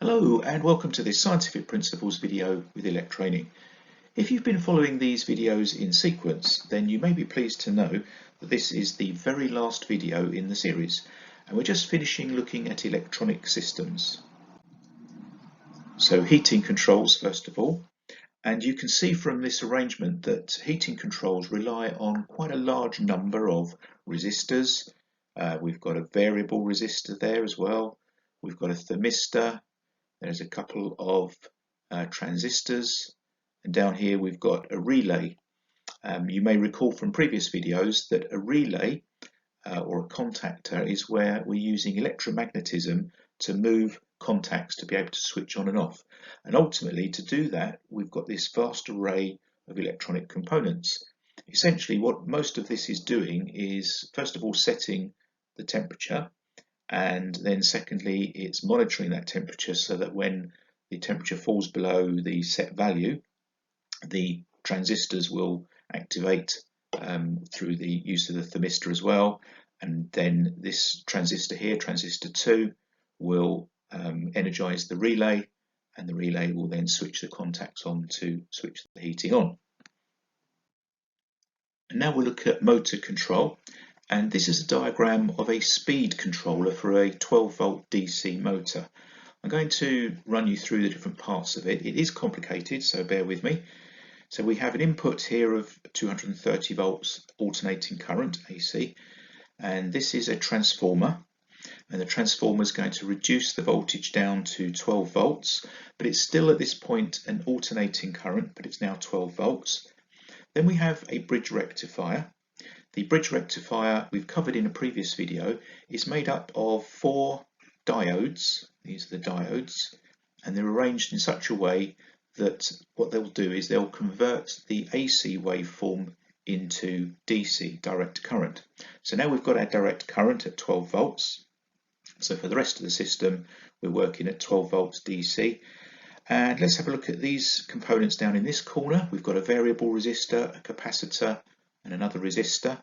Hello and welcome to this Scientific Principles video with Elec Training. If you've been following these videos in sequence, then you may be pleased to know that this is the very last video in the series, and we're just finishing looking at electronic systems. So heating controls first of all, and you can see from this arrangement that heating controls rely on quite a large number of resistors. We've got a variable resistor there as well. We've got a thermistor. There's a couple of transistors, and down here we've got a relay. You may recall from previous videos that a relay or a contactor is where we're using electromagnetism to move contacts to be able to switch on and off. And ultimately, to do that, we've got this vast array of electronic components. Essentially, what most of this is doing is, first of all, setting the temperature. And then secondly, it's monitoring that temperature so that when the temperature falls below the set value, the transistors will activate through the use of the thermistor as well. And then this transistor here, transistor 2, will energize the relay, and the relay will then switch the contacts on to switch the heating on. And now we'll look at motor control. And this is a diagram of a speed controller for a 12-volt DC motor. I'm going to run you through the different parts of it. It is complicated, so bear with me. So we have an input here of 230 volts alternating current, AC, and this is a transformer. And the transformer is going to reduce the voltage down to 12 volts, but it's still at this point an alternating current, but it's now 12 volts. Then we have a bridge rectifier. The bridge rectifier we've covered in a previous video is made up of 4 diodes. These are the diodes, and they're arranged in such a way that what they'll do is they'll convert the AC waveform into DC, direct current. So now we've got our direct current at 12 volts. So for the rest of the system, we're working at 12 volts DC. And let's have a look at these components down in this corner. We've got a variable resistor, a capacitor, and another resistor,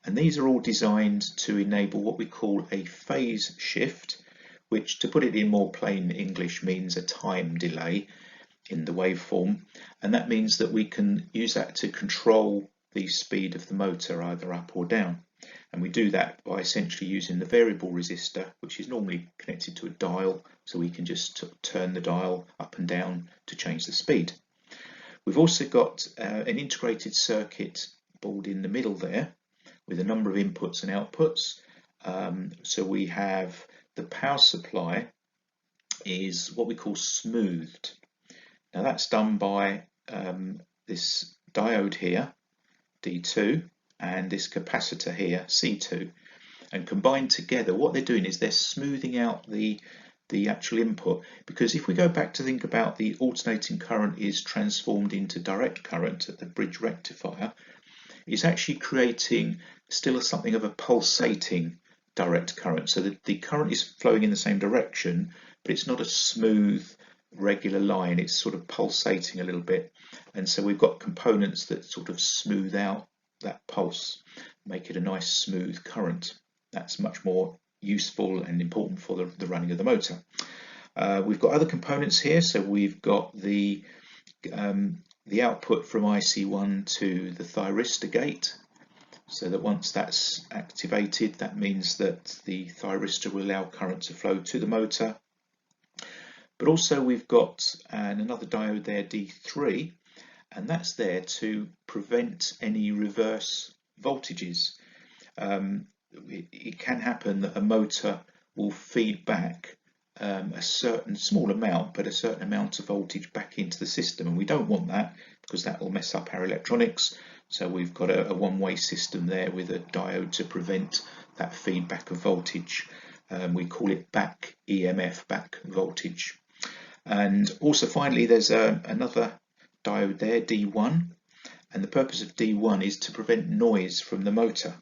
and these are all designed to enable what we call a phase shift, which, to put it in more plain English, means a time delay in the waveform, and that means that we can use that to control the speed of the motor either up or down. And we do that by essentially using the variable resistor, which is normally connected to a dial, so we can just turn the dial up and down to change the speed. We've also got an integrated circuit board in the middle there with a number of inputs and outputs. So we have the power supply is what we call smoothed. Now that's done by this diode here, D2, and this capacitor here, C2, and combined together what they're doing is they're smoothing out the actual input, because if we go back to think about the alternating current is transformed into direct current at the bridge rectifier, it's actually creating still something of a pulsating direct current, so that the current is flowing in the same direction, but it's not a smooth regular line, it's sort of pulsating a little bit. And so we've got components that sort of smooth out that pulse, make it a nice smooth current. That's much more useful and important for the running of the motor. We've got other components here, so we've got the output from IC1 to the thyristor gate, so that once that's activated, that means that the thyristor will allow current to flow to the motor. But also we've got another diode there, D3, and that's there to prevent any reverse voltages. It can happen that a motor will feed back a certain small amount, but a certain amount of voltage back into the system, and we don't want that because that will mess up our electronics. So we've got a one-way system there with a diode to prevent that feedback of voltage. We call it back EMF, back voltage. And also finally there's another diode there, D1, and the purpose of D1 is to prevent noise from the motor.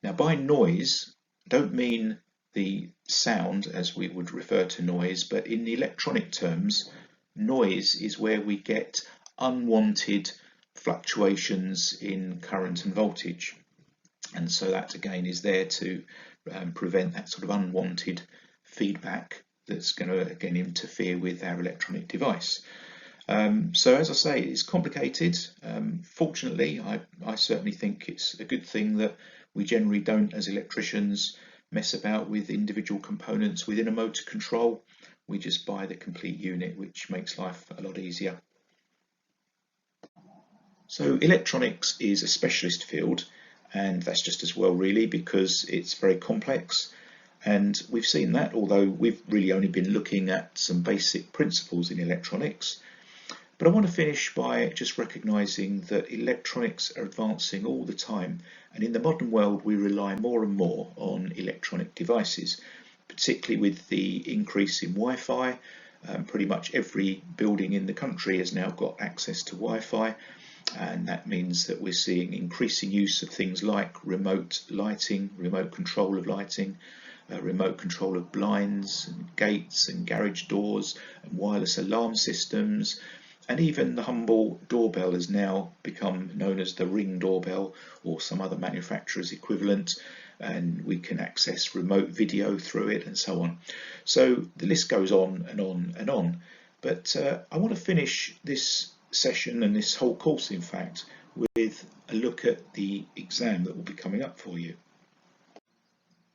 Now by noise, I don't mean the sound as we would refer to noise, but in the electronic terms, noise is where we get unwanted fluctuations in current and voltage, and so that again is there to prevent that sort of unwanted feedback that's going to again interfere with our electronic device. So as I say, it's complicated. Fortunately, I certainly think it's a good thing that we generally don't, as electricians, mess about with individual components within a motor control. We just buy the complete unit, which makes life a lot easier. So electronics is a specialist field, and that's just as well really, because it's very complex. And we've seen that, although we've really only been looking at some basic principles in electronics. But I want to finish by just recognising that electronics are advancing all the time, and in the modern world we rely more and more on electronic devices, particularly with the increase in Wi-Fi. Pretty much every building in the country has now got access to Wi-Fi, and that means that we're seeing increasing use of things like remote lighting, remote control of lighting, remote control of blinds and gates and garage doors and wireless alarm systems. And even the humble doorbell has now become known as the Ring doorbell or some other manufacturer's equivalent, and we can access remote video through it and so on. So the list goes on and on and on. But I want to finish this session and this whole course, in fact, with a look at the exam that will be coming up for you.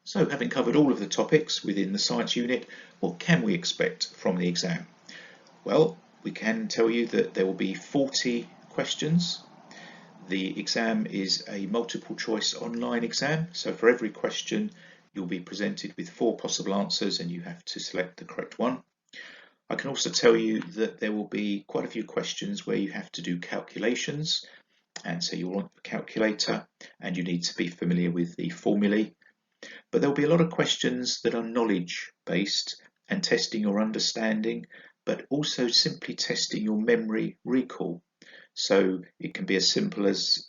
So having covered all of the topics within the science unit, what can we expect from the exam? Well, we can tell you that there will be 40 questions. The exam is a multiple choice online exam, so for every question you'll be presented with 4 possible answers and you have to select the correct one. I can also tell you that there will be quite a few questions where you have to do calculations, and so you'll want a calculator and you need to be familiar with the formulae. But there'll be a lot of questions that are knowledge based and testing your understanding, but also simply testing your memory recall. So it can be as simple as,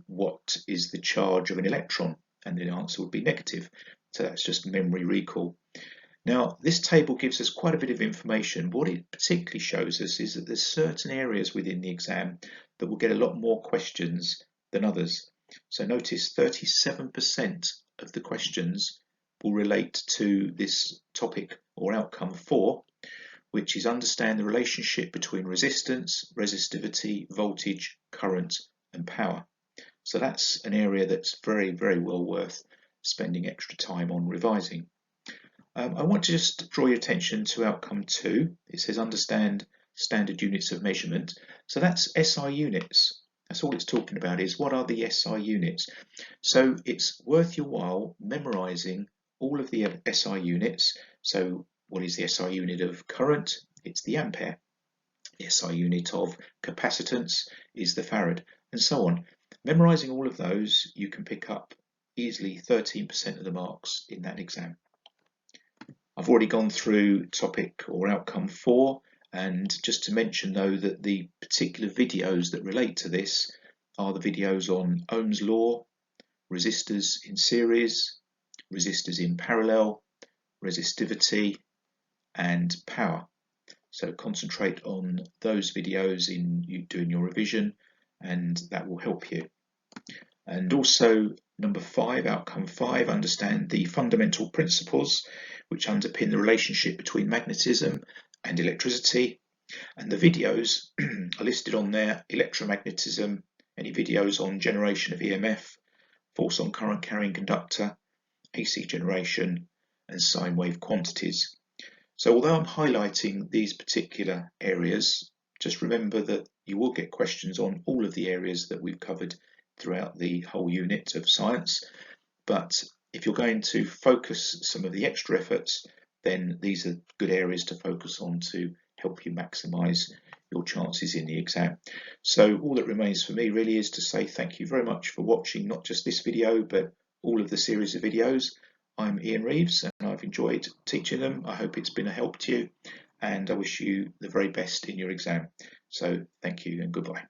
what is the charge of an electron? And the answer would be negative. So that's just memory recall. Now, this table gives us quite a bit of information. What it particularly shows us is that there's certain areas within the exam that will get a lot more questions than others. So notice 37% of the questions will relate to this topic or outcome 4, which is understand the relationship between resistance, resistivity, voltage, current and power. So that's an area that's very, very well worth spending extra time on revising. I want to just draw your attention to outcome 2. It says understand standard units of measurement. So that's SI units. That's all it's talking about, is what are the SI units. So it's worth your while memorizing all of the SI units. So what is the SI unit of current? It's the ampere. The SI unit of capacitance is the farad, and so on. Memorizing all of those, you can pick up easily 13% of the marks in that exam. I've already gone through topic or outcome 4, and just to mention though that the particular videos that relate to this are the videos on Ohm's law, resistors in series, resistors in parallel, resistivity and power. So concentrate on those videos in you doing your revision, and that will help you. And also number 5, outcome 5, understand the fundamental principles which underpin the relationship between magnetism and electricity. And the videos are listed on there: electromagnetism, any videos on generation of EMF, force on current carrying conductor, AC generation and sine wave quantities. So although I'm highlighting these particular areas, just remember that you will get questions on all of the areas that we've covered throughout the whole unit of science. But if you're going to focus some of the extra efforts, then these are good areas to focus on to help you maximize your chances in the exam. So all that remains for me really is to say thank you very much for watching not just this video but all of the series of videos. I'm Ian Reeves and I've enjoyed teaching them. I hope it's been a help to you, and I wish you the very best in your exam. So thank you and goodbye.